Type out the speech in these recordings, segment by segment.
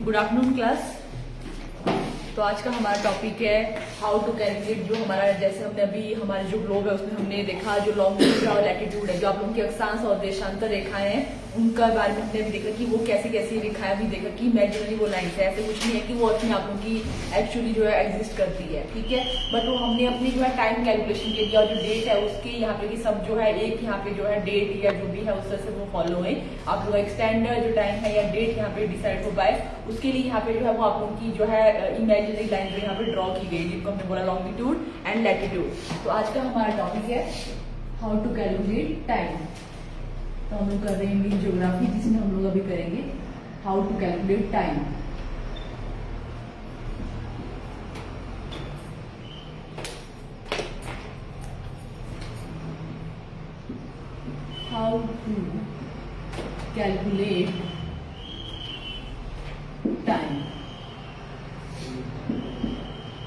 Good afternoon class. तो आज का हमारा टॉपिक है हाउ टू कैलकुलेट। जो हमारा जैसे हमने अभी हमारे जो ग्लोब है उसमें हमने देखा जो लॉन्गिट्यूड और लैटिट्यूड है, जो आप लोगों की अक्षांश और देशांतर रेखाएं हैं उनका बारे में हमने भी देखा कि वो कैसी कैसी रेखाएं भी देखा कि इमेजिनरी वो लाइन है, ऐसे कुछ नहीं है कि वो अपने आप लोगों की एक्चुअली जो है एग्जिस्ट करती है, ठीक है। बट वो हमने अपनी जो है टाइम कैलकुलेशन के लिए और जो डेट है उसके यहाँ पे की सब जो है एक यहाँ पे जो है डेट या जो भी है उस तरह से वो फॉलो है। आप लोग एक स्टैंडर्ड जो टाइम है या डेट यहाँ पे डिसाइड हो पाए उसके लिए यहाँ पे जो है वो आप लोगों की जो है इमेजिनरी लाइन जो यहाँ पे ड्रॉ की गई जिनको हमने बोला लॉन्गिट्यूड एंड लैटिट्यूड। तो आज का हमारा टॉपिक है हाउ टू कैलकुलेट टाइम। तो हम लोग कर रहे हैं इंडियन ज्योग्राफी जिसमें हम लोग अभी करेंगे how to calculate time. How to calculate time.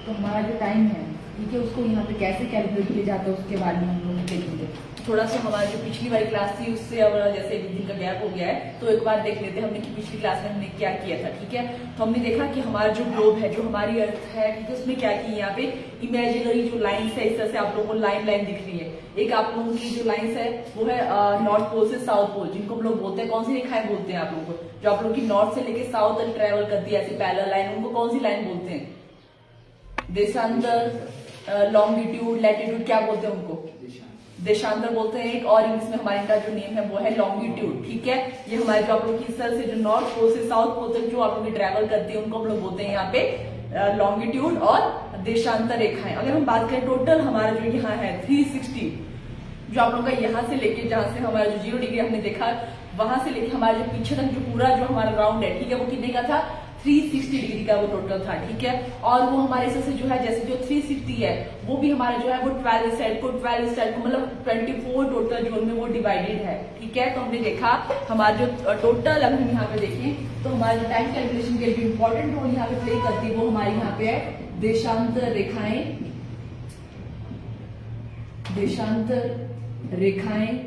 तो हमारा जो टाइम है ठीक है उसको यहाँ पे कैसे कैलकुलेट किया जाता है उसके बारे में हम लोग देखेंगे। थोड़ा सा हमारी जो पिछली वाली क्लास थी उससे अब जैसे एक दिन का गैप हो गया है तो एक बार देख लेते हैं हमने कि पिछली क्लास में हमने क्या किया था, ठीक है। तो हमने देखा कि हमारा जो ग्लोब है जो हमारी अर्थ है ठीक है उसमें क्या की यहाँ पे इमेजिनरी जो लाइन्स है इस तरह से आप लोगों को लाइन लाइन दिख रही है। एक आप लोगों की जो लाइन्स है वो है नॉर्थ पोल से साउथ पोल, जिनको हम लोग बोलते हैं कौन सी रेखाएं बोलते हैं आप लोगों को, जो आप लोगों की नॉर्थ से लेके साउथ तक ट्रेवल करती है ऐसी पैरेलल लाइन, उनको कौन सी लाइन बोलते हैं? देशांतर, लॉन्गिट्यूड, लैटिट्यूड क्या बोलते हैं उनको? देशांतर बोलते हैं एक, और इंग्लिश में हमारे इनका जो नेम है वो है लॉन्गिट्यूड, ठीक है। ये हमारे जो आप लोग की सर से जो नॉर्थ पोल से साउथ पोल तक जो आप लोग ट्रेवल करती है उनको हम लोग बोलते हैं यहाँ पे लॉन्गिट्यूड और देशांतर रेखाएं। अगर हम बात करें टोटल हमारा जो यहाँ है 360, जो आप लोग का यहाँ से लेके जहां से हमारा जो 0 डिग्री हमने देखा वहां से लेके हमारे जो पीछे तक जो पूरा जो हमारा राउंड है ठीक है वो कितने का था? 360 डिग्री का वो टोटल था, ठीक है। और वो हमारे से जो है जैसे जो 360 है वो भी हमारा जो है वो 12 साइड को मतलब 24 टोटल जोन में वो डिवाइडेड है, ठीक है। तो हमने देखा हमारा जो टोटल अगर हम यहाँ पे देखें तो हमारे जो टाइम कैलकुलेशन के जो इंपॉर्टेंट रोल यहाँ पे प्ले करती है वो हमारे यहाँ पे है देशांतर रेखाएं, देशांतर रेखाएं,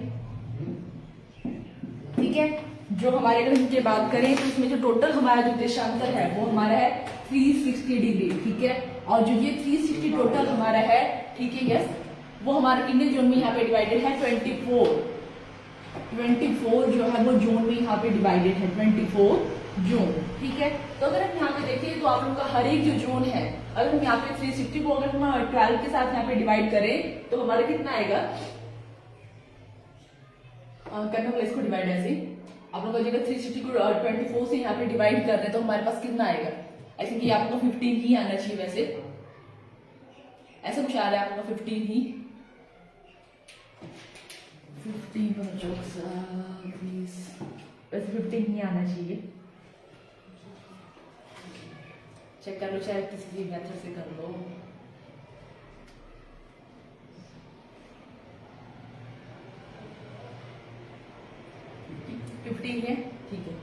ठीक है। जो हमारे अगर इनके बात करें तो इसमें जो टोटल हमारा जो देशांतर है वो हमारा है 360 डिग्री, ठीक है। और जो ये 360 टोटल हमारा है ठीक है यस वो हमारे कितने जोन में यहाँ पे डिवाइडेड है? 24 जो है वो जोन में यहाँ पे डिवाइडेड है, 24 जोन, ठीक है। तो अगर हम यहाँ पे देखें तो आप लोग का हर एक जो जोन है अगर हम यहाँ पे 360 को अगर हम 12 के साथ यहाँ पे डिवाइड करें तो हमारा कितना आएगा? करना होगा इसको डिवाइड ऐसे आप लोग अगर 360 को 24 से यहाँ पे डिवाइड कर रहे हैं तो हमारे पास कितना आएगा? आई थिंक ये आप लोग को 15 ही आना चाहिए, वैसे ऐसा कुछ आ रहा है आप लोग 15 ही 15 ही आना चाहिए। चेक कर लो चाहे किसी भी मेथड से कर लो। है ठीक है।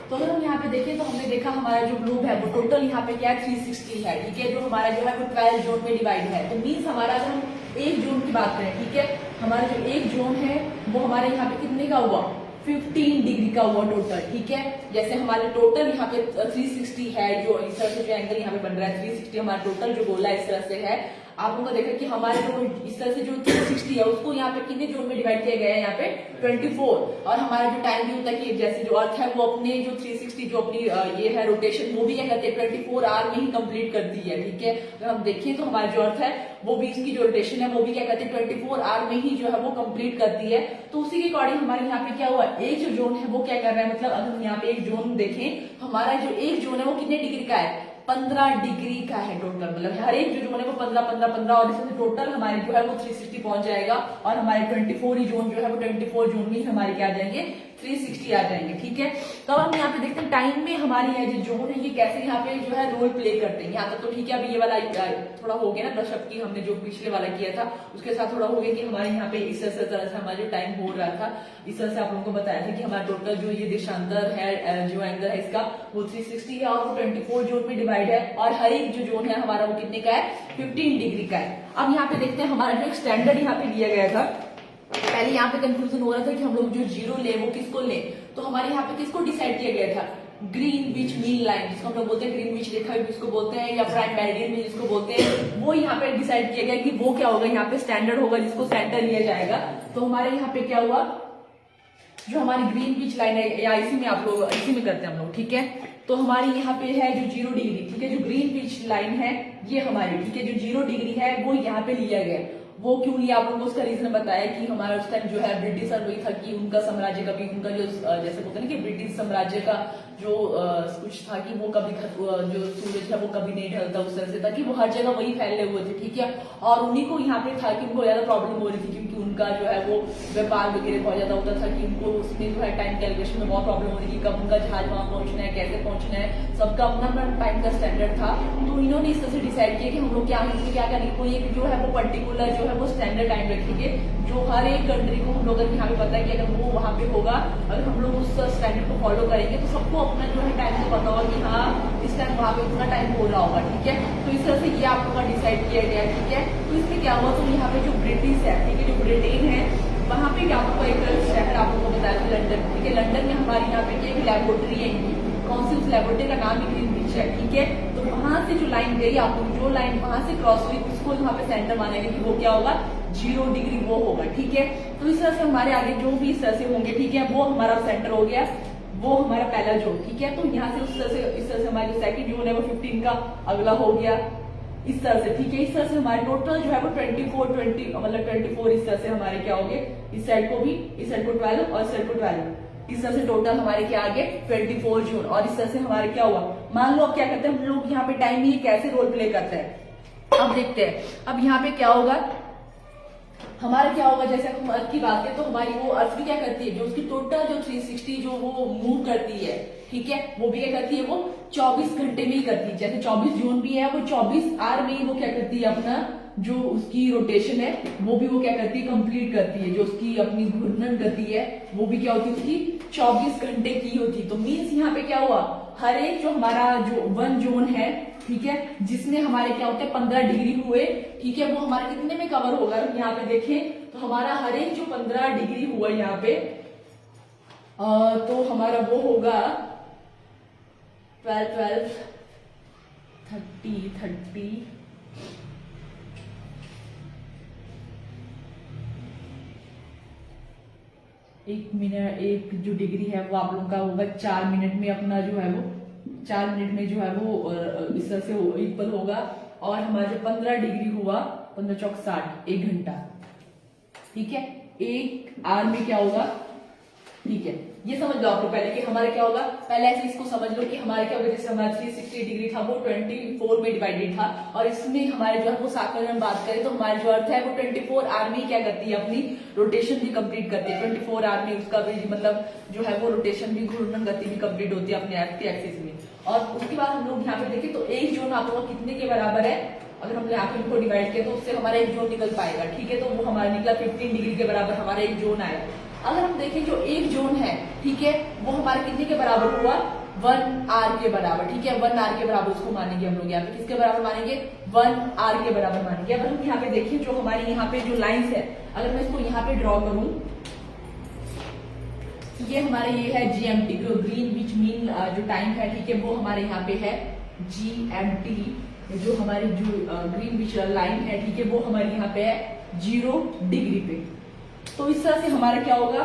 तो अगर हम यहाँ पे देखें तो हमने देखा हमारा जो ग्लोब है वो टोटल यहाँ पे क्या है 360 है, ठीक है। जो हमारा जो है वो 12 जोन में डिवाइड है। तो मीन्स हमारा अगर हम एक जोन की बात करें ठीक है हमारा जो एक जोन है वो हमारे यहाँ पे कितने का हुआ? 15 डिग्री का हुआ टोटल, ठीक है। जैसे हमारे टोटल यहाँ पे 360 है, जो इस तरह से जो एंगल यहाँ पे बन रहा है 360 हमारा टोटल जो गोला इस तरह से है। आप लोगों को देखा कि हमारे जो इस तरह से जो 360 है उसको यहाँ पे कितने जोन में डिवाइड किया गया है? यहाँ पे 24। और हमारा जो टाइम भी होता है कि जैसे जो अर्थ है वो अपने जो 360 जो अपनी ये है रोटेशन वो भी क्या करते हैं 24 आवर में ही कंप्लीट करती है, ठीक है। अगर हम देखें तो हमारा जो अर्थ है वो भी इसकी जो रोटेशन है वो भी क्या करते हैं 24 आवर में ही जो है वो कंप्लीट करती है। तो उसी के अकॉर्डिंग हमारे यहाँ पे क्या हुआ एक जो जोन है वो क्या कर रहा है, मतलब अगर हम यहाँ पे एक जोन देखें हमारा जो एक जोन है वो कितने डिग्री का है? 15 डिग्री का है टोटल, मतलब हर एक जो जोन है वो 15 और इसमें टोटल हमारे जो है वो 360 पहुंच जाएगा और हमारे 24 ही जोन जो है वो 24 जोन में हमारे क्या आ जाएंगे 360 आ जाएंगे, ठीक है। तो अब हम यहाँ पे देखते हैं टाइम में हमारी है जो जोन है ये कैसे यहाँ पे जो है रोल प्ले करते हैं। यहाँ तक तो ठीक है। अभी ये वाला थोड़ा हो गया ना दशक की हमने जो पिछले वाला किया था उसके साथ थोड़ा हो गया कि हमारे यहाँ पे इस तरह से हमारा जो टाइम हो रहा था इस तरह से आप लोगों को बताया था कि हमारा टोटल जो ये देशांतर है जो एंगल है इसका वो 360 है और वो 24 जोन में डिवाइड है और हर एक जो जोन है हमारा वो कितने का है? 15 डिग्री का है। अब यहाँ पे देखते हैं हमारा जो स्टैंडर्ड यहाँ पे दिया गया था पहले यहाँ पे कंफ्यूजन हो रहा था कि हम लोग जो 0 ले वो किसको ले, तो हमारे यहाँ पे किसको डिसाइड किया गया था? ग्रीनविच मीन लाइन, जिसको हम लोग बोलते हैं ग्रीनविच रेखा भी इसको बोलते हैं, या प्राइम मेरिडियन भी जिसको बोलते हैं, वो यहाँ पे डिसाइड किया गया कि वो क्या होगा, यहाँ पे स्टैंडर्ड होगा जिसको सेंटर लिया जाएगा। तो हमारे यहाँ पे क्या हुआ, जो हमारी ग्रीनविच लाइन है, या इसी में आप लोग इसी में करते हैं हम लोग, ठीक है। तो हमारी यहाँ पे है जो 0 डिग्री, ठीक है, जो ग्रीनविच लाइन है ये हमारी, ठीक है, जो 0 डिग्री है वो यहाँ पे लिया गया। वो क्यों लिया, आप लोगों को उसका रीजन बताया कि हमारा उस टाइम जो है ब्रिटिश वही था कि उनका साम्राज्य कभी, उनका जो जैसे बोलते हैं ना कि ब्रिटिश साम्राज्य का जो कुछ था कि वो कभी जो सूरज है वो कभी नहीं ढलता उस तरह से था कि वो हर जगह वही फैले हुए थे, ठीक है। और उन्हीं को यहाँ पे था कि उनको ज्यादा प्रॉब्लम हो रही थी क्योंकि उनका जो है वो व्यापार वगैरह बहुत ज्यादा होता था कि उनको उसमें जो है टाइम कैलकुलेशन में बहुत प्रॉब्लम हो रही थी, कब उनका जहाज वहां पहुंचना है, कैसे पहुंचना है, सबका अपना अपना टाइम का स्टैंडर्ड था। तो इन्होंने इस तरह से डिसाइड किया कि हम लोग क्या करेंगे, कोई एक जो है वो पर्टिकुलर जो है वो स्टैंडर्ड टाइम रखेंगे, जो हर एक कंट्री को हम लोग यहाँ पे पता है कि अगर वो वहाँ पे होगा, अगर हम लोग उस स्टैंडर्ड को फॉलो करेंगे तो सबको अपना जो है टाइम को पता होगा कि हाँ इस टाइम वहाँ पे इतना टाइम हो रहा होगा, ठीक है। तो इस तरह से ये आप लोगों का डिसाइड किया गया, ठीक है। तो इसमें क्या हुआ, तो यहाँ पे जो ब्रिटिश है, ठीक है, जो ब्रिटेन है, वहाँ पे क्या आपको एक शहर आप लोगों को बताया था लंदन, ठीक है। लंदन में हमारी यहाँ पे एक लेबोरेटरी है इनकी, कौन सी, उस लेबोरेटरी का नाम ही ग्रीनविच है, ठीक है। तो वहां से जो लाइन गई, आप लोग जो लाइन वहां से क्रॉस हुई उसको वहाँ पे सेंटर मानेंगे कि वो क्या होगा, 0 डिग्री वो होगा, ठीक है। तो इस तरह से हमारे आगे जो भी इस तरह से होंगे, ठीक है, वो हमारा सेंटर हो गया, वो हमारा पहला जोन, ठीक है। तो यहाँ से उस तरह से इस तरह से हमारा जो सेकंड जोन है वो 15 का अगला हो गया, इस तरह से, ठीक है। इस तरह से हमारे टोटल जो है वो 24 मतलब 24 इस तरह से हमारे क्या हो गए, इस साइड को भी, इस साइड को 12 और इस साइड को 12, इस तरह से टोटल हमारे क्या आ गए 24 जोन। और इस तरह से हमारे क्या हुआ, मान लो अब क्या करते हैं हम लोग यहाँ पे टाइम ही कैसे रोल प्ले करते हैं, अब देखते हैं। अब यहाँ पे क्या होगा, हमारा क्या होगा, जैसे हम अर्थ की बात करें तो हमारी वो अर्थ भी क्या करती है, जो उसकी टोटल जो 360 जो वो मूव करती है, ठीक है, वो भी क्या करती है, वो 24 घंटे में ही करती है। जैसे 24 जून भी है, वो 24 आवर में ही वो क्या करती है, अपना जो उसकी रोटेशन है वो भी वो क्या करती है, कंप्लीट करती है। जो उसकी अपनी घूर्णन गति है वो भी क्या होती है, उसकी 24 घंटे की होती। तो मीन्स यहाँ पे क्या हुआ, हर एक जो हमारा जो 1 जोन है, ठीक है, जिसमें हमारे क्या होते हैं 15 डिग्री हुए, ठीक है, वो हमारे कितने में कवर होगा, यहाँ पे देखें तो हमारा हर एक जो 15 डिग्री हुआ यहाँ पे तो हमारा वो होगा 12 30 1 मिनट, एक जो डिग्री है वो आप लोगों का होगा 4 मिनट में, अपना जो है वो 4 मिनट में जो है वो इस तरह से इक्वल होगा। और हमारा जो 15 डिग्री हुआ 15 चौक 60, 1 घंटा, ठीक है, 1 आवर में क्या होगा, ठीक है। ये समझ लो आप लोग पहले कि हमारा क्या होगा, पहले ऐसे इसको समझ लो कि हमारे क्या होगा, जैसे हमारा 360 डिग्री था वो 24 में डिवाइडेड था, और इसमें हमारे जो है वो साकर में बात करें तो हमारी जो अर्थ है वो 24 आवर में क्या करती है, अपनी रोटेशन भी कंप्लीट करती है। 24 आवर में उसका भी मतलब जो है वो रोटेशन भी, घूर्णन गति भी कंप्लीट होती है अपने अर्थ के एक्सिस में। और उसके बाद हम लोग यहाँ पे देखें तो एक जोन आप लोग कितने के बराबर है, अगर हम यहाँ पे इनको डिवाइड किया तो उससे हमारा एक जोन निकल पाएगा, ठीक है। तो वो हमारा निकला 15 डिग्री के बराबर हमारा एक जोन आया। अगर हम देखें जो एक जोन है, ठीक है, वो हमारे कितने के बराबर हुआ, 1 आवर के बराबर, ठीक है, 1 आवर के बराबर उसको मानेंगे हम लोग यहाँ पे, किसके बराबर मानेंगे, 1 आवर के बराबर मानेंगे। अगर हम यहाँ पे देखें जो हमारे यहाँ पे जो लाइंस है, अगर मैं इसको यहाँ पे ड्रॉ करूं, ये हमारे ये है GMT, जो ग्रीनविच मीन जो टाइम है, ठीक है, वो हमारे यहाँ पे है GMT, जो हमारी जो ग्रीनविच लाइन है, ठीक है, वो हमारे यहाँ पे है 0 डिग्री पे। तो इस तरह से हमारा क्या होगा,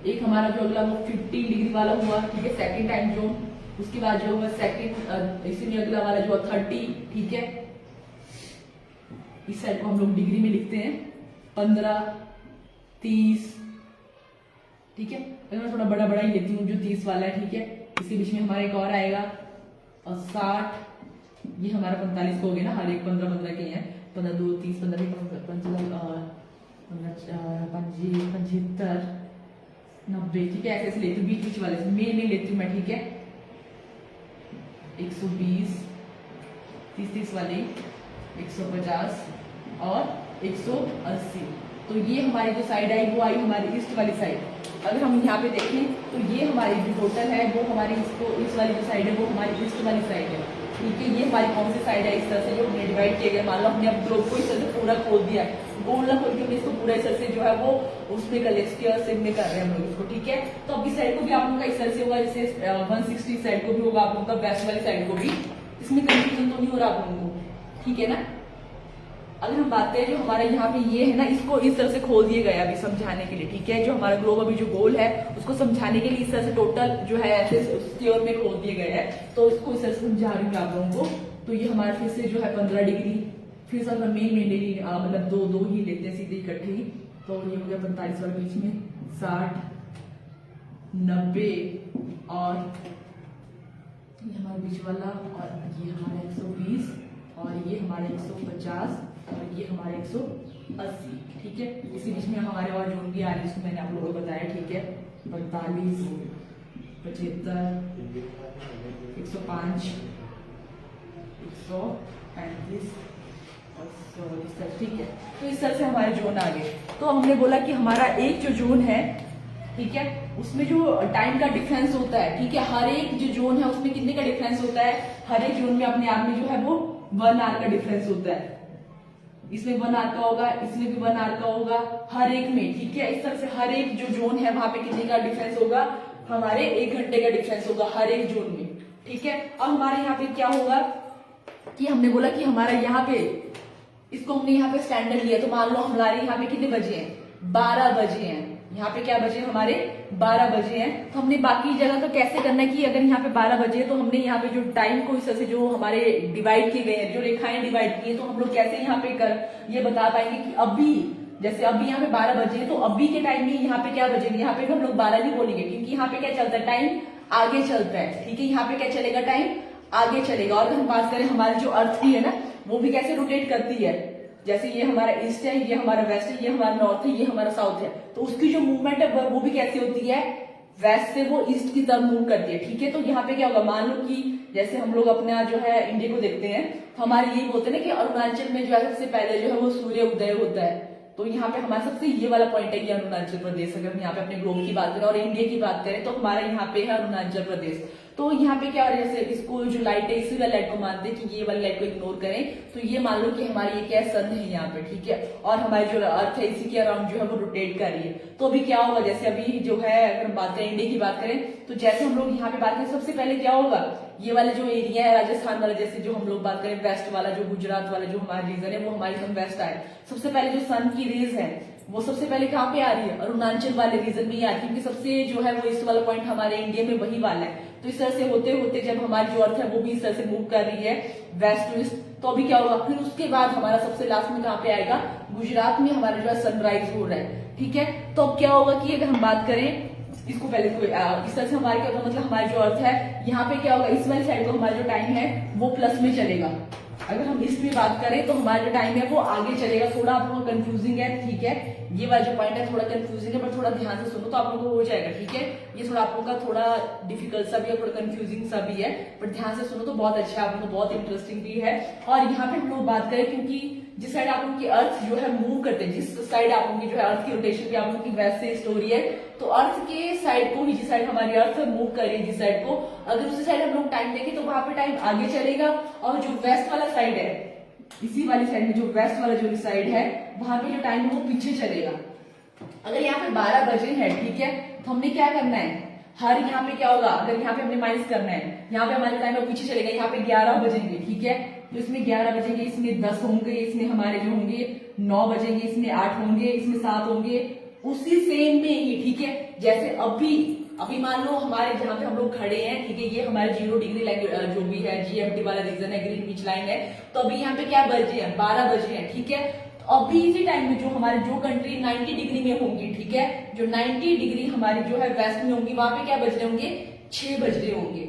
एक हमारा जो अगला वो 15 डिग्री वाला हुआ, ठीक है, सेकंड टाइम जोन। उसके बाद जो होगा सेकंड इसी में अगला वाला जो 30, ठीक है, इस साइड को हम लोग डिग्री में लिखते हैं, 15 30, ठीक है। अगर मैं थोड़ा बड़ा बड़ा ही लेती हूँ जो 30 वाला है, ठीक है, इसके बीच में हमारा एक और आएगा और 60, ये हमारा 45 को हो गया ना, हर एक 15 के हैं, 15 2 30 15 75 90, ठीक है, ऐसे लेती हूँ, बीच बीच वाले से मेन नहीं लेती हूँ मैं, ठीक है, 120 30 वाले 150 और 180। तो ये हमारी जो साइड आई वो आई हमारी ईस्ट वाली साइड। अगर हम यहाँ पे देखें तो ये हमारी जो टोटल है वो हमारी इसको इस वाली जो साइड है वो हमारी ईस्ट वाली साइड है, ठीक है। ये हमारी कौन सी साइड है, इस तरह से जो हमने डिवाइड किया गया। मान लो हमने अब ग्लोब को इस तरह से पूरा खोल दिया, गोल ना खोल के इसको पूरा इस तरह से जो है वो उसमें कर ले, स्क्वायर शेप में कर रहे हैं हम लोग इसको, ठीक है। तो अब इस साइड को भी आप लोगों का इस तरह से होगा, जैसे 160 साइड को भी होगा आप लोगों का, वेस्ट वाली साइड को भी। इसमें कंफ्यूजन तो नहीं हो रहा आप लोगों को, ठीक है ना। अगर हम बात करें जो हमारा यहाँ पे ये है ना, इसको इस तरह से खोल दिया गया अभी समझाने के लिए, ठीक है। जो हमारा ग्लोब अभी जो गोल है उसको समझाने के लिए इस तरह से टोटल जो है ऐसे स्क्वायर में खोल दिया गया है, तो इसको इस तरह से समझा रही हूँ आप लोगों को। तो ये हमारा फिर से जो है 15 डिग्री, फिर से हम मेन डिग्री मतलब दो ही लेते हैं सीधे इकट्ठे ही। तो ये हो गया 45 वाला, बीच में 60, 90 और ये हमारा बीच वाला, और ये हमारा 120 और ये हमारा 150 और ये हमारे 180, ठीक है। इसी बीच में हमारे और जोन भी आ रही है, इसको मैंने आप लोगों को बताया, ठीक है। 45, 75, 105, 135 और 100, ठीक है। तो इस तरह से हमारे जोन आ गए। तो हमने बोला कि हमारा एक जो जोन है, ठीक है, उसमें जो टाइम का डिफरेंस होता है, ठीक है, हर एक जो जोन है उसमें कितने का डिफरेंस होता है, हर एक जोन में अपने आप में जो है वो 1 आवर का डिफरेंस होता है। इसमें 1 आवर का होगा, इसमें भी 1 आवर का होगा, हर एक में, ठीक है। इस तरह से हर एक जो जोन है वहां पे कितने का डिफरेंस होगा, हमारे 1 घंटे का डिफरेंस होगा हर एक जोन में, ठीक है। अब हमारे यहाँ पे क्या होगा कि हमने बोला कि हमारा यहाँ पे इसको हमने यहाँ पे स्टैंडर्ड लिया, तो मान लो हमारे यहाँ पे कितने बजे हैं, 12 बजे हैं। यहाँ पे क्या बजे हमारे 12 बजे हैं। तो हमने बाकी जगह का कैसे करना है कि अगर यहाँ पे 12 बजे तो हमने यहाँ पे जो टाइम को इस तरह से जो हमारे डिवाइड किए गए हैं, जो रेखाएं डिवाइड की है, तो हम लोग कैसे यहाँ पे कर ये बता पाएंगे कि अभी जैसे अभी यहाँ पे 12 बजे तो अभी के टाइम में यहाँ पे क्या बजेंगे, यहाँ पे हम लोग 12 नहीं बोलेंगे, क्योंकि यहाँ पे क्या चलता है, टाइम आगे चलता है, ठीक है। यहाँ पे क्या चलेगा, टाइम आगे चलेगा। और अगर हम बात करें हमारी जो अर्थ की है ना, वो भी कैसे रोटेट करती है, जैसे ये हमारा ईस्ट है, ये हमारा वेस्ट है, ये हमारा नॉर्थ है, ये हमारा साउथ है, तो उसकी जो मूवमेंट है वो भी कैसी होती है, वेस्ट से वो ईस्ट की तरफ मूव करती है, ठीक है। तो यहाँ पे क्या होगा, मान लो कि जैसे हम लोग अपना जो है इंडिया को देखते हैं, तो हमारे यही बोलते हैं ना कि अरुणाचल में जो है सबसे पहले जो है वो सूर्य उदय होता है। तो यहाँ पे हमारा सबसे ये वाला पॉइंट है कि अरुणाचल प्रदेश, अगर हम यहाँ पे अपने ग्लोब की बात करें और इंडिया की बात करें तो हमारा यहाँ पे है अरुणाचल प्रदेश। तो यहाँ पे क्या हो रहा है, जैसे इसको जो लाइट है इसी वाली लाइट को मानते हैं कि ये वाली लाइट को इग्नोर करें, तो ये मान लो कि हमारी ये क्या है, सन है यहाँ पे, ठीक है। और हमारी जो अर्थ है इसी के अराउंड जो है वो रोटेट कर रही है। तो अभी क्या होगा, जैसे अभी जो है अगर हम बात करें इंडिया की बात करें, तो जैसे हम लोग यहाँ पे बात करें सबसे पहले क्या होगा, ये वाला जो एरिया है राजस्थान वाला, जैसे जो हम लोग बात करें वेस्ट वाला, जो गुजरात वाला जो हमारा रीजन है वो हमारी एकदम वेस्ट आए, सबसे पहले जो सन की रेज है वो सबसे पहले कहाँ पे आ रही है, अरुणाचल वाले रीजन में ही आ रही है, क्योंकि सबसे जो है वो इस वाला पॉइंट हमारे इंडिया में वही वाला है। तो इस तरह से होते होते जब हमारी जो अर्थ है वो भी इस तरह से मूव कर रही है वेस्ट टू ईस्ट, तो अभी क्या होगा, फिर उसके बाद हमारा सबसे लास्ट में कहाँ पे आएगा, गुजरात में हमारा जो है सनराइज हो रहा है, ठीक है। तो अब क्या होगा कि अगर हम बात करें इसको पहले इस तरह से हमारे क्या होगा, मतलब हमारी जो अर्थ है यहाँ पे क्या होगा, इस वाली साइड को हमारा जो टाइम है वो प्लस में चलेगा। अगर हम इसमें बात करें तो हमारा जो टाइम है वो आगे चलेगा। थोड़ा आप लोगों को कंफ्यूजिंग है, ठीक है, ये वाला जो पॉइंट है थोड़ा कंफ्यूजिंग है, पर थोड़ा ध्यान से सुनो तो आप लोगों को हो जाएगा, ठीक है। ये थोड़ा आप लोगों का थोड़ा डिफिकल्ट सा भी है, थोड़ा कंफ्यूजिंग सा भी है, पर ध्यान से सुनो तो बहुत अच्छा है, आप लोगों को बहुत इंटरेस्टिंग भी है। और यहाँ पे हम लोग बात करें, क्योंकि जिस साइड आप लोगों की अर्थ जो है मूव करते हैं, जिस साइड आप लोगों की जो है अर्थ की रोटेशन की आप लोगों की वैसे ही स्टोरी है, तो अर्थ के साइड को ही, जिस साइड हमारी अर्थ मूव कर रही है जिस साइड को, अगर उसी साइड हम लोग टाइम देंगे तो वहां पे टाइम आगे चलेगा। और जो वेस्ट वाला साइड है, इसी वाली साइड में जो वेस्ट वाला जो साइड है वहां पे जो टाइम है वो पीछे चलेगा। अगर यहाँ पे 12 बजे है, ठीक है, तो हमने क्या करना है, हर यहाँ पे क्या होगा, अगर यहाँ पे हमने माइनस करना है, यहाँ पे हमारे टाइम पीछे चलेगा, यहाँ पे 11 बजेंगे, ठीक है। तो इसमें 11 बजेंगे, इसमें 10 होंगे, इसमें हमारे जो होंगे 9 बजेंगे, इसमें 8 होंगे, इसमें 7 होंगे, उसी सेम में ही, ठीक है। जैसे अभी मान लो हमारे जहाँ पे हम लोग खड़े हैं, ठीक है, ये हमारे 0 डिग्री जो भी है GMT वाला रीजन है, ग्रीनविच लाइन है, तो अभी यहाँ पे क्या बजे हैं, 12 बजे हैं, ठीक है। तो अभी इसी टाइम में जो हमारे जो कंट्री 90 डिग्री में होंगी, ठीक है, जो 90 डिग्री हमारी जो है वेस्ट में होंगी, वहां पे क्या बज रहे होंगे, 6 बज रहे होंगे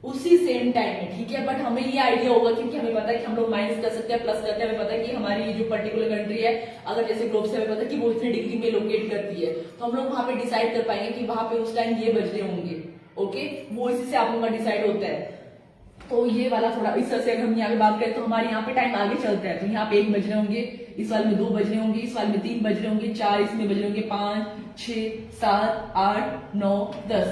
उसी सेम टाइम में, ठीक है। बट हमें ये आइडिया होगा, क्योंकि हमें पता है कि हम लोग माइनस कर सकते हैं, प्लस करते हैं, हमें पता है कि हमारी जो पर्टिकुलर कंट्री है, अगर जैसे ग्लोब से हमें पता है कि वो इतने डिग्री में लोकेट करती है, तो हम लोग वहां पे डिसाइड कर पाएंगे कि वहां पे उस टाइम ये बज रहे होंगे, ओके। वो इसी से आप लोगों का डिसाइड होता है। तो ये वाला थोड़ा इस तरह से अगर हम यहाँ पे बात करें तो हमारे यहाँ पे टाइम आगे चलता है, तो यहाँ पे 1 बज रहे होंगे, इस वाले में 2 बज रहे होंगे, इस वाले में 3 बज रहे होंगे, 4 इसमें बज रहे होंगे, 5 6 7 8 9 10,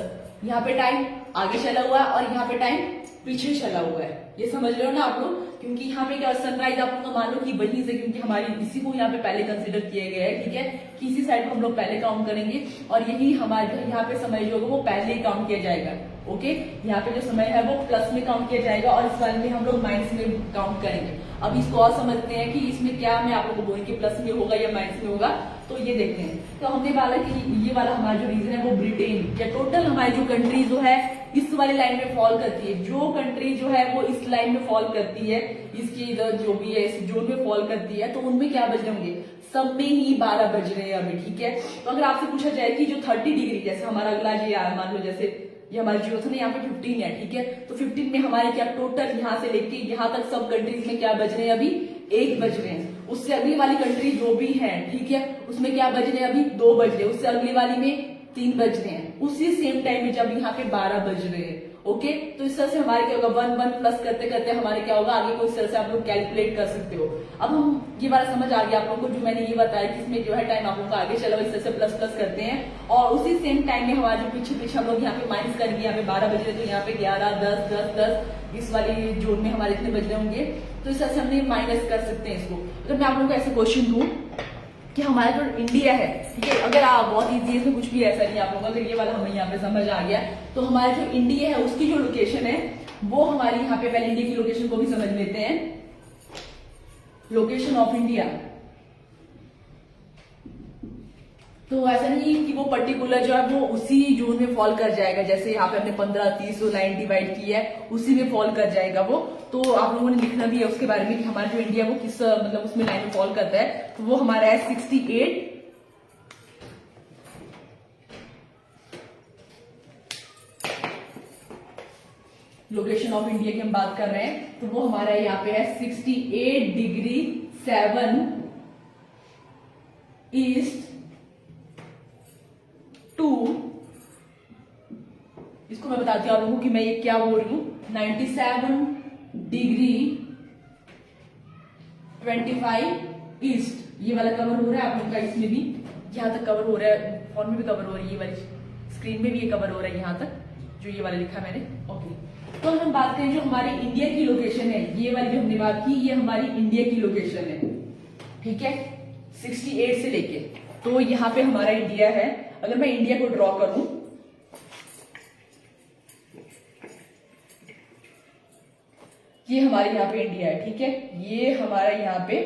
यहाँ पे टाइम आगे चला हुआ है और यहाँ पे टाइम पीछे चला हुआ है, ये समझ रहे हो ना आप लोग। क्योंकि यहाँ पे क्या सनराइज आप लोग मान लो कि वहीं से, क्योंकि हमारी इसी को यहाँ पे पहले कंसिडर किया गया है, ठीक है, कि इसी साइड को हम लोग पहले काउंट करेंगे और यही हमारे यहाँ पे समय जो होगा वो पहले काउंट किया जाएगा। ओके, यहाँ पे जो समय है वो प्लस में काउंट किया जाएगा और इस वाले में हम लोग माइनस में काउंट करेंगे। अब इसको और समझते हैं कि इसमें क्या मैं आप लोगों को बोलूँ कि प्लस में होगा या माइनस में होगा, तो ये देखते हैं। तो हमने वाला कि ये वाला हमारा जो रीजन है वो ब्रिटेन या टोटल हमारी जो कंट्री जो है इस वाली लाइन में फॉल करती है, जो कंट्री जो है वो इस लाइन में फॉल करती है, इसकी इधर जो भी है इस जोन में फॉल करती है, तो उनमें क्या बज रहे होंगे, सब में ही 12 बज रहे हैं अभी, ठीक है। तो अगर आपसे पूछा जाए कि जो 30 डिग्री, जैसे हमारा अगला ये मान लो जैसे ये हमारी जो था ना यहाँ पे 15 है, ठीक है, तो 15 में हमारे क्या टोटल यहाँ से लेके यहाँ तक सब कंट्रीज में क्या बज रहे हैं अभी 1 बज रहे हैं। उससे अगली वाली कंट्री जो भी है, ठीक है, उसमें क्या बज रहे हैं अभी 2 बज रहे हैं, उससे अगली वाली में 3 बज रहे हैं, उसी सेम टाइम में जब यहाँ पे 12 बज रहे हैं। ओके, तो इस तरह से हमारे क्या होगा 1 1 प्लस करते करते हमारे क्या होगा आगे को इस तरह से आप लोग कैलकुलेट कर सकते हो। अब हम ये वाला समझ आ गया आप लोगों को, जो मैंने ये बताया कि इसमें जो है टाइम आप लोगों का आगे चला इस तरह से प्लस प्लस करते हैं और उसी सेम टाइम में हमारे जो पीछे पीछे हम लोग यहाँ पे माइनस करेंगे, यहाँ पे 12 बज रहे तो यहाँ पे 11 10 10 10 इस वाली जोन में हमारे इतने बज रहे होंगे, तो इस तरह से हमने माइनस कर सकते हैं इसको। अगर मैं आप लोगों को ऐसे क्वेश्चन दूं कि हमारा जो इंडिया है, ठीक है, अगर आप बहुत इजी है, इसमें कुछ भी ऐसा नहीं आप लोगों का, अगर ये वाला हमें यहाँ पे समझ आ गया तो हमारा जो इंडिया है उसकी जो लोकेशन है वो हमारी यहाँ पे पहले इंडिया की लोकेशन को भी समझ लेते हैं। लोकेशन ऑफ इंडिया, तो ऐसा नहीं कि वो पर्टिकुलर जो है वो उसी जोन में फॉल कर जाएगा, जैसे यहाँ पे हमने 15 30 और लाइन डिवाइड की है उसी में फॉल कर जाएगा वो। तो आप लोगों ने लिखना भी है उसके बारे में कि हमारा जो इंडिया वो किस मतलब उसमें लाइन में फॉल करता है, तो वो हमारा है 68 लोकेशन ऑफ इंडिया की हम बात कर रहे हैं, तो वो हमारा यहाँ पे है 68 डिग्री 7 ईस्ट टू, इसको मैं बताती हूँ आप लोगों को कि मैं ये क्या बोल रही हूँ, 97 डिग्री 25 ईस्ट, ये वाला कवर हो रहा है आप लोगों का, इसमें भी यहाँ तक कवर हो रहा है, फोन में भी कवर हो रही है, ये वाली स्क्रीन में भी ये कवर हो रहा है यहाँ तक, जो ये वाला लिखा मैंने। ओके, तो हम बात करें जो हमारी इंडिया की लोकेशन है, ये वाली जो हमने बात की ये हमारी इंडिया की लोकेशन है, ठीक है, 68 से लेके, तो यहाँ पे हमारा इंडिया है। अगर मैं इंडिया को ड्रॉ करूं, ये हमारे यहाँ पे इंडिया है, ठीक है, ये हमारा यहाँ पे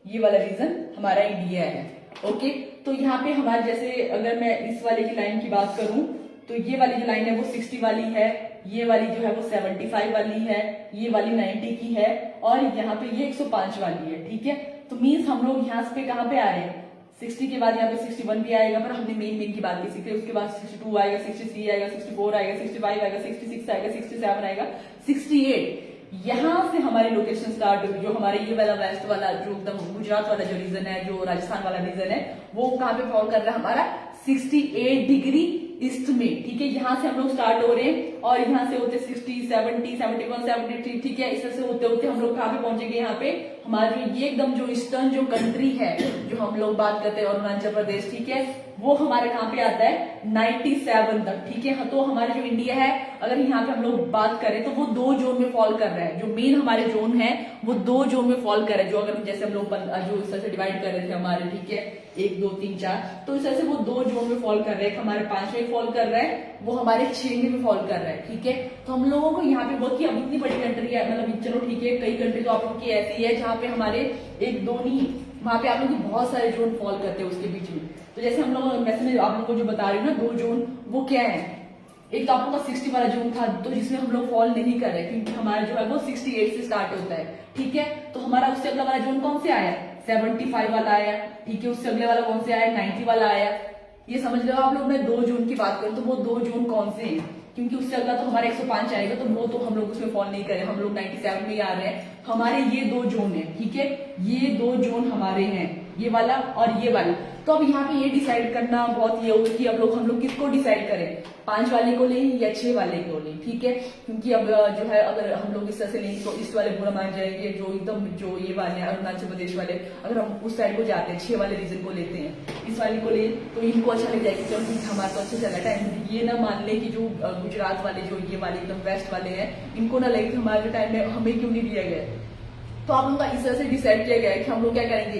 ये वाला रीजन हमारा इंडिया है। ओके, तो यहाँ पे हमारे जैसे अगर मैं इस वाले की लाइन की बात करूं तो ये वाली जो लाइन है वो 60 वाली है, ये वाली जो है वो 75 वाली है, ये वाली 90 की है और यहाँ पे ये 105 वाली है, ठीक है। तो मीन्स हम लोग यहाँ पे कहाँ पे आ रहे हैं, 60 के बाद यहाँ पे 61 भी आएगा, पर हमने मेन की बात नहीं सीखी, उसके बाद 62 आएगा, 63 आएगा, 64 आएगा, 65 आएगा, 66 आएगा, 67 आएगा, 68। यहाँ से हमारी लोकेशन स्टार्ट होगी, जो हमारे ये वाला वेस्ट वाला जो एकदम गुजरात वाला जो रीजन है, जो राजस्थान वाला रीजन है, वो कहाँ पे फॉल कर रहा है हमारा 68 डिग्री ईस्ट में, ठीक है। यहाँ से हम लोग स्टार्ट हो रहे हैं और यहाँ से होते 60, 70, 71, 73, ठीक है, इस तरह से होते होते हम लोग कहाँ पे पहुंचेंगे, यहाँ पे हमारा जो ये एकदम जो ईस्टर्न जो कंट्री है जो हम लोग बात करते हैं अरुणाचल प्रदेश, ठीक है, वो हमारे कहाँ पे आता है 97 तक, ठीक है। तो हमारा जो इंडिया है अगर यहाँ पे हम लोग बात करें तो वो 2 जोन में फॉल कर रहा है, जो मेन हमारे जोन है वो 2 जोन में फॉल कर रहा है, जो अगर जैसे हम लोग जो इस तरह से डिवाइड कर रहे थे हमारे, ठीक है, 1 2 3 4, तो इस तरह से वो 2 जोन में फॉल कर रहे हैं, हमारे 5 में फॉल कर रहा है, वो हमारे 6 में फॉल कर रहा है, ठीक है। तो हम लोगों को यहाँ पे बहुत ही अब इतनी बड़ी कंट्री है, मतलब चलो ठीक है, कई कंट्री तो आप लोग की ऐसी है जहाँ पे हमारे 1 2 नहीं, वहां पे आप लोग बहुत सारे जोन फॉल करते हैं उसके बीच में। तो जैसे हम लोग वैसे मैं आप लोग को जो बता रही हूँ ना 2 जोन, वो क्या है, एक तो आप लोग का 60 वाला जोन था, तो जिसमें हम लोग फॉल नहीं कर रहे क्योंकि हमारा जो है वो 68 से स्टार्ट होता है, ठीक है। तो हमारा उससे अगला वाला जोन कौन से आया, 75 वाला आया, ठीक है। उससे अगले वाला कौन से आया, 90 वाला आया। ये समझ लो आप लोग, मैं 2 जोन की बात करूं तो वो 2 जोन कौन से हैं, क्योंकि उससे अगला तो हमारा 105 आएगा, तो वो तो हम लोग उसमें फॉल नहीं करें, हम लोग 97 में ही आ रहे हैं। हमारे ये 2 जोन है, ठीक है, ये 2 जोन हमारे हैं, ये वाला और ये वाला। तो अब यहाँ पे ये डिसाइड करना बहुत ये होगा कि अब हम लोग किसको डिसाइड करें, 5 वाले को लें या 6 वाले को लें, ठीक है। क्योंकि अब जो है अगर हम लोग इस तरह से लेंगे तो इस वाले बुरा मान जाएंगे, जो एकदम जो ये वाले अरुणाचल प्रदेश वाले, अगर हम उस साइड को जाते हैं 6 वाले रीजन को लेते हैं, इस वाले को ले तो इनको अच्छा लग जाएगा, चलो ठीक हमारा तो अच्छा चल रहा है। ये ना मान ले कि जो गुजरात वाले जो ये वाले एकदम वेस्ट वाले हैं, इनको ना लगे कि हमारे टाइम में हमें क्यों नहीं दिया गया, तो आप लोगों का इस तरह से डिसाइड किया गया है कि हम लोग क्या करेंगे,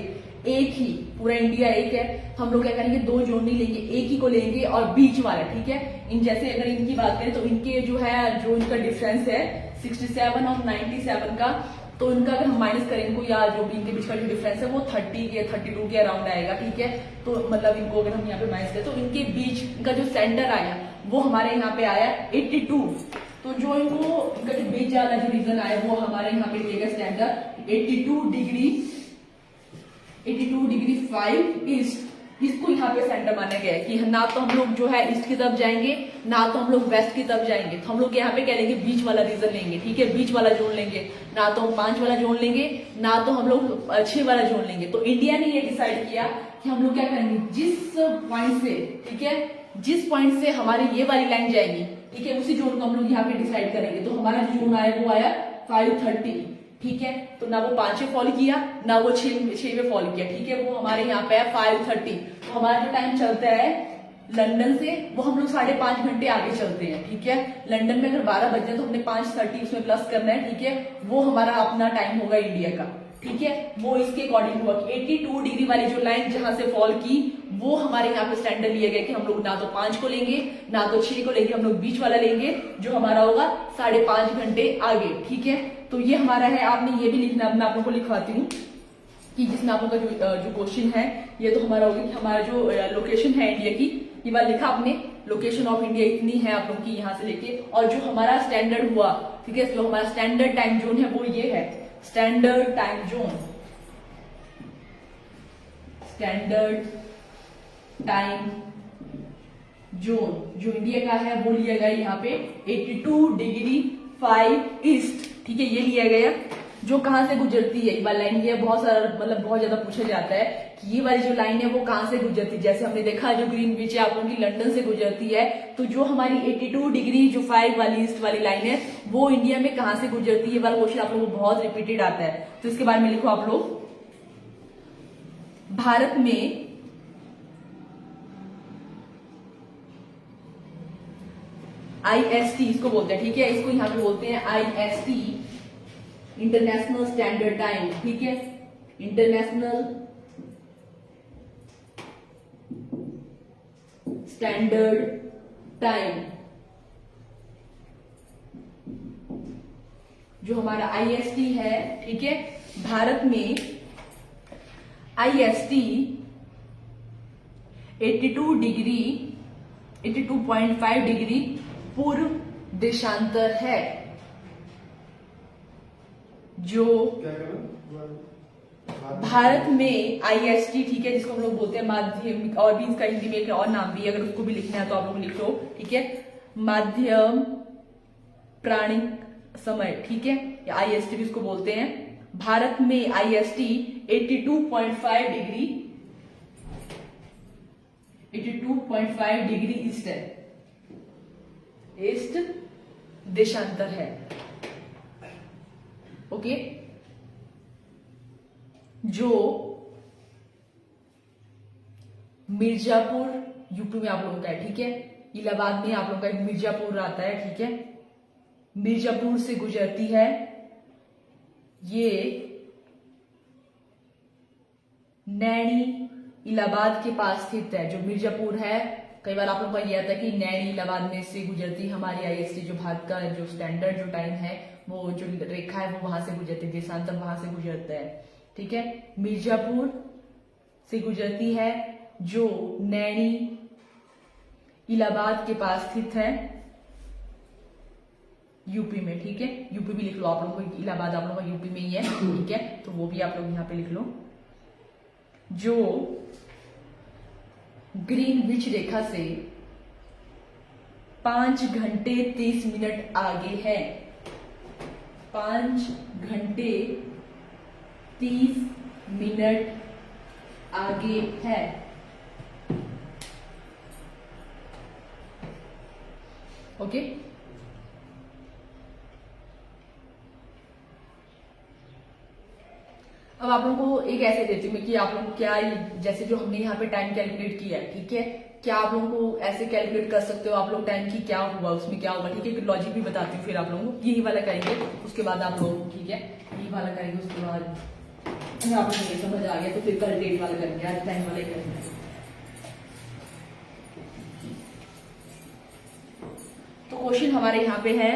एक ही, पूरा इंडिया एक है, तो हम लोग क्या करेंगे, दो जोन नहीं लेंगे, एक ही को लेंगे और बीच वाला, ठीक है। इन जैसे अगर इनकी बात करें तो इनके जो है, जो इनका डिफरेंस है 67 और 97 का, तो इनका अगर हम माइनस करें इनको, या जो भी इनके बीच का जो डिफरेंस है वो 30 के 32 के अराउंड आएगा, ठीक है। तो मतलब इनको अगर हम यहाँ पे माइनस करें तो इनके बीच इनका जो सेंटर आया वो हमारे यहाँ पे आया 82। तो जो इनको इनका जो बीच वाला जो रीजन आया वो हमारे यहाँ पे लिएगा स्टैंडर्ड 82 डिग्री 5 ईस्ट। इसको यहाँ पे सेंटर माना गया है कि ना तो हम लोग जो है ईस्ट की तरफ जाएंगे, ना तो हम लोग वेस्ट की तरफ जाएंगे, तो हम लोग यहाँ पे क्या लेंगे, बीच वाला रीजन लेंगे, ठीक है, बीच वाला जोन लेंगे। ना तो हम 5 वाला जोन लेंगे, ना तो हम लोग 6 वाला जोन लेंगे। तो इंडिया ने ये डिसाइड किया कि हम लोग क्या करेंगे, जिस पॉइंट से, ठीक है, जिस पॉइंट से हमारी ये वाली लाइन जाएगी, ठीक है, उसी जोन को हम लोग यहाँ पे डिसाइड करेंगे। तो हमारा जो जोन आया वो आया 530, ठीक है। तो ना वो 5 में फॉल किया, ना वो 6 में फॉल किया, ठीक है। वो हमारे यहाँ पे है 530। तो हमारा जो टाइम चलता है लंदन से, वो हम लोग 5.5 घंटे आगे चलते हैं, ठीक है। लंदन में अगर 12 बजे तो हमने 5:30 उसमें प्लस करना है, ठीक है। वो हमारा अपना टाइम होगा इंडिया का, ठीक है। वो इसके अकॉर्डिंग हुआ कि 82 डिग्री वाली जो लाइन जहां से फॉल की वो हमारे यहाँ पे स्टैंडर्ड लिया गया कि हम लोग ना तो 5 को लेंगे, ना तो 6 को लेंगे, हम लोग बीच वाला लेंगे जो हमारा होगा 5.5 घंटे आगे, ठीक है। तो ये हमारा है, आपने ये भी लिखना, मैं आप लोगों को लिखवाती हूँ कि जिसमें आप लोगों का जो क्वेश्चन है ये तो हमारा होगा कि हमारा जो लोकेशन है इंडिया की, ये बार लिखा आपने, लोकेशन ऑफ इंडिया इतनी है आप लोग की यहाँ से लेके, और जो हमारा स्टैंडर्ड हुआ, ठीक है, जो हमारा स्टैंडर्ड टाइम जोन है वो ये है, standard time zone, standard time zone जो इंडिया का है वो लिया गया यहाँ पे 82 डिग्री 5 ईस्ट, ठीक है, ये लिया गया। जो कहां से गुजरती है ये वाली लाइन, ये बहुत सारा मतलब बहुत ज्यादा पूछा जाता है कि ये वाली जो लाइन है वो कहां से गुजरती है। जैसे हमने देखा जो ग्रीनविच है आप लोगों की लंदन से गुजरती है, तो जो हमारी 82 डिग्री जो 5 वाली ईस्ट वाली लाइन है वो इंडिया में कहां से गुजरती है, ये वाला क्वेश्चन आप लोगों को बहुत रिपीटेड आता है। तो इसके बारे में लिखो आप लोग, भारत में IST इसको बोलते हैं, ठीक है, इसको यहां पे बोलते हैं IST, इंटरनेशनल स्टैंडर्ड टाइम, ठीक है, इंटरनेशनल स्टैंडर्ड टाइम। जो हमारा IST है, ठीक है, भारत में IST 82.5 डिग्री पूर्व देशांतर है। जो भारत में IST, ठीक है, जिसको हम लोग बोलते हैं माध्यमिक, और भी इसका हिंदी में एक और नाम भी है, अगर उसको भी लिखना है तो आप लोग लिख लो, ठीक है, माध्यम प्राणिक समय, ठीक है, या IST भी इसको बोलते हैं। भारत में IST 82.5 डिग्री ईस्ट है, ईस्ट देशांतर है, ओके। जो मिर्जापुर यूपी में आप लोगों का है, ठीक है, इलाहाबाद में आप लोगों का एक मिर्जापुर आता है, ठीक है, मिर्जापुर से गुजरती है, ये नैनी इलाहाबाद के पास स्थित है। जो मिर्जापुर है, कई बार आप लोगों का यह आता है कि नैनी इलाहाबाद में से गुजरती है हमारी IST, जो भारत का जो स्टैंडर्ड जो टाइम है वो जो रेखा है वो वहां से गुजरती है, देशांतर वहां से गुजरता है, ठीक है। मिर्जापुर से गुजरती है जो नैनी इलाहाबाद के पास स्थित है यूपी में, ठीक है, यूपी भी लिख लो आप लोगों को, इलाहाबाद आप लोगों का यूपी में ही है, ठीक है, तो वो भी आप लोग यहाँ पे लिख लो। जो ग्रीनविच रेखा से 5 घंटे 30 मिनट आगे है, 5 घंटे 30 मिनट आगे है, ओके। अब आप लोगों को एक ऐसे देती हूँ कि आप लोग क्या, जैसे जो हमने यहाँ पे टाइम कैलकुलेट किया है, ठीक है, क्या आप लोगों को ऐसे कैलकुलेट कर सकते हो आप लोग टाइम की क्या हुआ उसमें क्या होगा, ठीक है। लॉजिक भी बताती हूँ फिर आप लोगों को। यही वाला करेंगे उसके बाद आप लोग, ठीक है, यही वाला करेंगे उसके बाद आप लोग ये समझ आ गया तो फिर कल डेट वाला करेंगे, आज टाइम वाला ही करेंगे। तो क्वेश्चन हमारे यहाँ पे है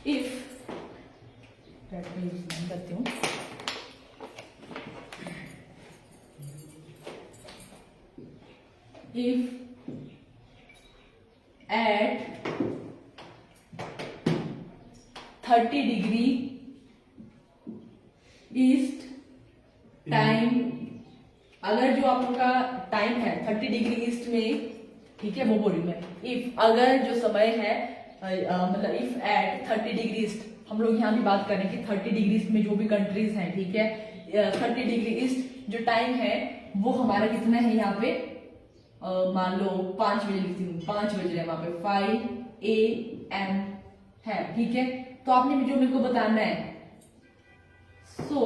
इफ करती हूँ if at 30 degree east time, अगर जो आप लोग का टाइम है 30 डिग्री ईस्ट में, ठीक है, वो बोल रही मैं। इफ अगर जो समय है मतलब इफ एट 30 डिग्री ईस्ट, हम लोग यहाँ भी बात करें कि 30 डिग्री ईस्ट में जो भी कंट्रीज हैं, ठीक है, 30 डिग्री ईस्ट जो टाइम है वो हमारा कितना है यहाँ पे, मान लो 5 बजे लिखती हूँ, 5 बज रहे हैं वहां पे, 5 AM है, ठीक है। तो आपने जो मेरे को बताना है, सो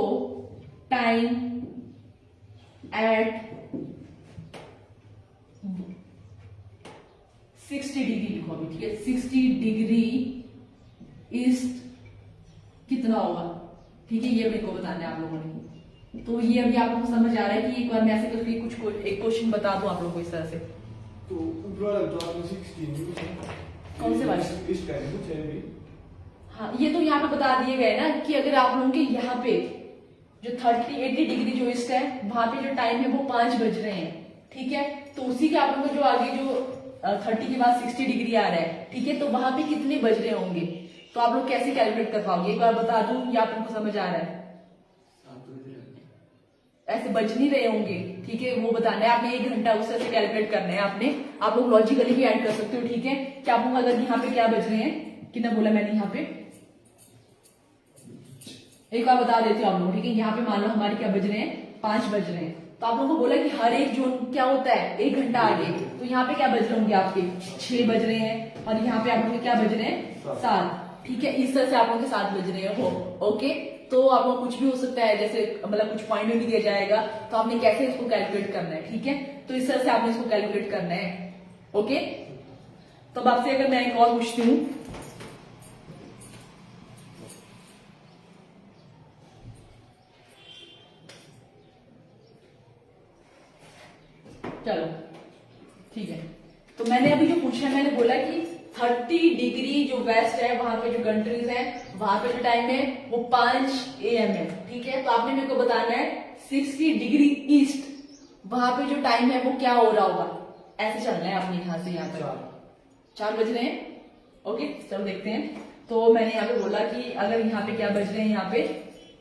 टाइम एट 60 डिग्री लिखो अभी, ठीक है, 60 डिग्री ईस्ट कितना होगा, ठीक है, ये मेरे को बताना है आप लोगों ने। तो ये अभी आप लोगों को समझ आ रहा है कि एक बार मैं ऐसे करके कुछ एक क्वेश्चन बता दूं आप लोगों को इस तरह से। तो तो आपने 16 कौन से वाले इस टाइम कुछ है भी? हाँ, ये तो यहाँ पे बता दिए गए ना कि अगर आप लोगों के यहाँ पे जो 80 डिग्री जो ईस्ट है वहां पे जो टाइम है वो 5 बज रहे हैं, ठीक है। तो उसी के आप लोगों को जो आगे जो 30 के बाद 60 डिग्री आ रहा है, ठीक है, तो वहां पे कितने बज रहे होंगे, तो आप लोग कैसे कैलकुलेट कर पाओगे, एक बार बता दूं या आप लोगों को समझ आ रहा है? ऐसे बज नहीं रहे होंगे, ठीक है, वो बताना है आपने, 1 घंटा उससे ऐसे कैलकुलेट करना है आपने। आप लोग लॉजिकली भी ऐड कर सकते हो, ठीक है, कि आप लोग अगर यहाँ पे क्या बज रहे हैं, कितना बोला मैंने यहाँ पे, एक बार बता देती हूँ आप लोग, ठीक है। यहाँ पे मान लो हमारे क्या बज रहे हैं, 5 बज रहे हैं, तो आप लोगों को बोला कि हर एक जोन क्या होता है 1 घंटा आगे, तो यहाँ पे क्या बज रहे होंगे आपके 6 बज रहे हैं, और यहाँ पे आप लोग क्या बज रहे हैं 7, ठीक है, इस तरह से आप लोग के 7 बज रहे हो, ओके। तो आप लोग कुछ भी हो सकता है, जैसे मतलब कुछ पॉइंट भी दिया जाएगा तो आपने कैसे इसको कैलकुलेट करना है, ठीक है, तो इस तरह से आपने इसको कैलकुलेट करना है, ओके। तो अब आपसे अगर मैं एक और पूछती हूँ, चलो ठीक है, तो मैंने अभी जो पूछा है मैंने बोला कि 30 डिग्री जो वेस्ट है वहां पे जो कंट्रीज है वहां पे जो टाइम है वो 5 AM है, ठीक है। तो आपने मेरे को बताना है 60 डिग्री ईस्ट वहां पे जो टाइम है वो क्या हो रहा होगा, ऐसे चलना है आपने यहाँ से यहाँ तक। 4 बज रहे हैं, ओके, चलो देखते हैं। तो मैंने यहाँ पे बोला कि अगर यहाँ पे क्या बज रहे हैं, यहाँ पे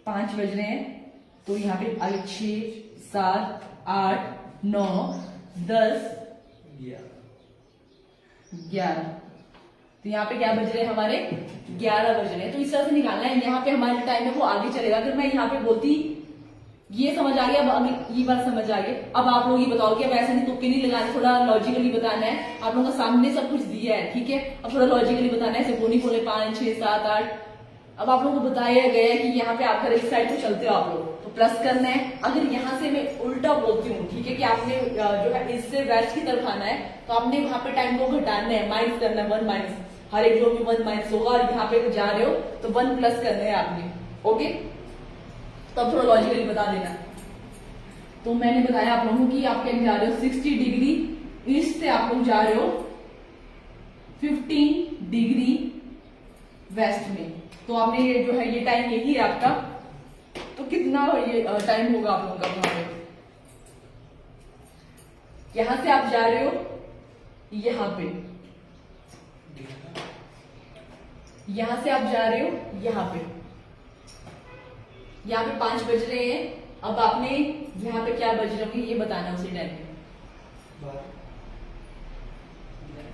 5 बज रहे हैं, तो यहाँ पे आगे 6 7 8 9 10 11, तो यहाँ पे क्या बज रहे हैं हमारे 11 बज रहे हैं। तो इस तरह से निकालना है, यहाँ पे हमारा टाइम है वो आगे चलेगा। अगर मैं यहाँ पे बोलती, ये समझ आ गया, अब ये बात समझ आ गई। अब आप लोग ये बताओ कि अब ऐसे नहीं तुक्के नहीं लगाने, थोड़ा लॉजिकली बताना है। आप लोगों का सामने सब कुछ दिया है, ठीक है, अब थोड़ा लॉजिकली बताना है, ऐसे बोली बोले 5 6 7 8। अब आप लोगों को बताया गया है कि यहाँ पे आप इस साइड को चलते हो आप लोग, तो प्लस करना है। अगर यहाँ से मैं उल्टा बोलती हूँ, ठीक है, कि आपने जो है इससे वेस्ट की तरफ आना है, तो आपने वहां पे टाइम को घटाना है, माइनस करना है, 1 माइनस, हर एक जो भी 1 माइनस होगा, और यहाँ पे जा रहे हो तो 1 प्लस करना है आपने, ओके। तो अब थोड़ा लॉजिकली बता देना। तो मैंने बताया आप लोगों की आप क्या जा रहे हो 60 डिग्री ईस्ट से आप लोग जा रहे हो 15 डिग्री वेस्ट में, तो आपने ये जो है ये टाइम यही है आपका, तो कितना ये टाइम होगा आप लोगों का वहां पे, यहां से आप जा रहे हो यहां पे, यहां से आप जा रहे हो यहां पे, यहाँ पे 5 बज रहे हैं। अब आपने यहाँ पे क्या बज रहे होंगे ये बताना उसी टाइम में।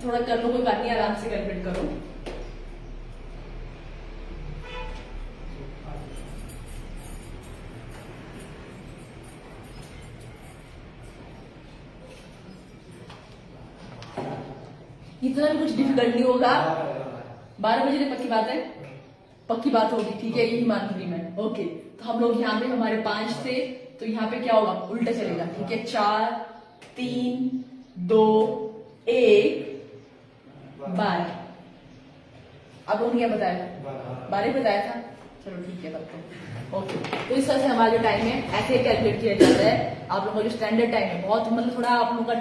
थोड़ा कर लो, कोई बात नहीं, आराम से कैलकुलेट करो। इतना भी कुछ डिफिकल्ट नहीं होगा। 12 बजे पक्की बात है, पक्की बात होगी, ठीक है, यही मान लूंगी मैं, ओके। तो हम लोग यहाँ पे हमारे 5 थे, तो यहाँ पे क्या होगा, उल्टा चलेगा, ठीक है, 4 3 2 1 12। आप लोगों ने क्या बताया था? 12 बताया था। चलो ठीक है तब तो ओके। तो इस तरह से हमारा जो टाइम है ऐसे कैलकुलेट किया जाता है। आप लोगों का जो स्टैंडर्ड टाइम है बहुत मतलब थोड़ा आप लोगों का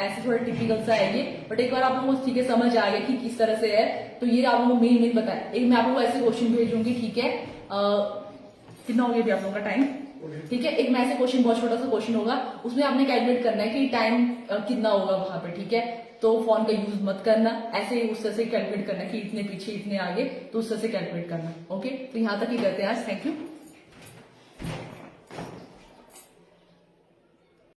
ऐसे थोड़ा टिपिकल सा है ये, बट एक बार आप लोगों को ठीक है समझ आ गया कि किस तरह से है, तो ये आप लोगों को मेन बताया। एक मैं आप लोगों को ऐसे क्वेश्चन भेजूंगी, ठीक है। कितना हो गया आप लोगों का टाइम, ठीक है। एक मैं ऐसे क्वेश्चन, बहुत छोटा सा क्वेश्चन होगा, उसमें आपने कैलकुलेट करना है कि टाइम कितना होगा वहां पे, ठीक है। तो फोन का यूज मत करना, ऐसे ही उस तरह से कैलकुलेट करना कि इतने पीछे इतने आगे, तो उस तरह से कैलकुलेट करना। ओके, तो यहाँ तक ही करते हैं आज। Thank you.